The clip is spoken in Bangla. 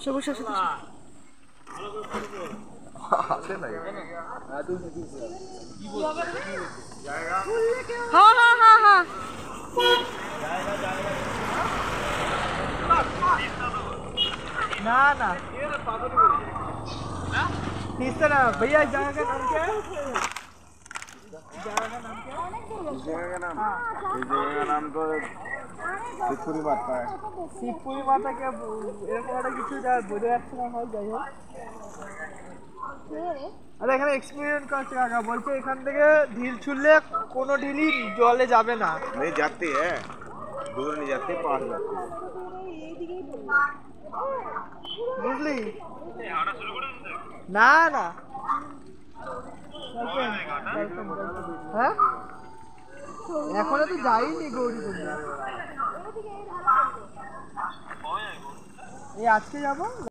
সবুজ আছে না? হ্যাঁ হ্যাঁ হ্যাঁ হ্যাঁ ना ना तीसरा ना भैया इस जगह का नाम क्या है? इस जगह का नाम क्या है? इस जगह का नाम इस जगह का नाम तो शिवपुरी माता है। শিবপুরি মাতা কে এরকম একটা কিছু যা বোঝা যাচ্ছে না হয় যাই হোক আরে এখানে এক্সপেরিমেন্ট করছে কাকা বলছে এখান থেকে ঢিল ছুড়লে কোনো ঢিলই জলে যাবে না नहीं जाती है दूर नहीं जाती पास जाती है বুঝলি না না হ্যাঁ এখনো তো যাইনি গৌরীকুণ্ড এই আজকে যাবো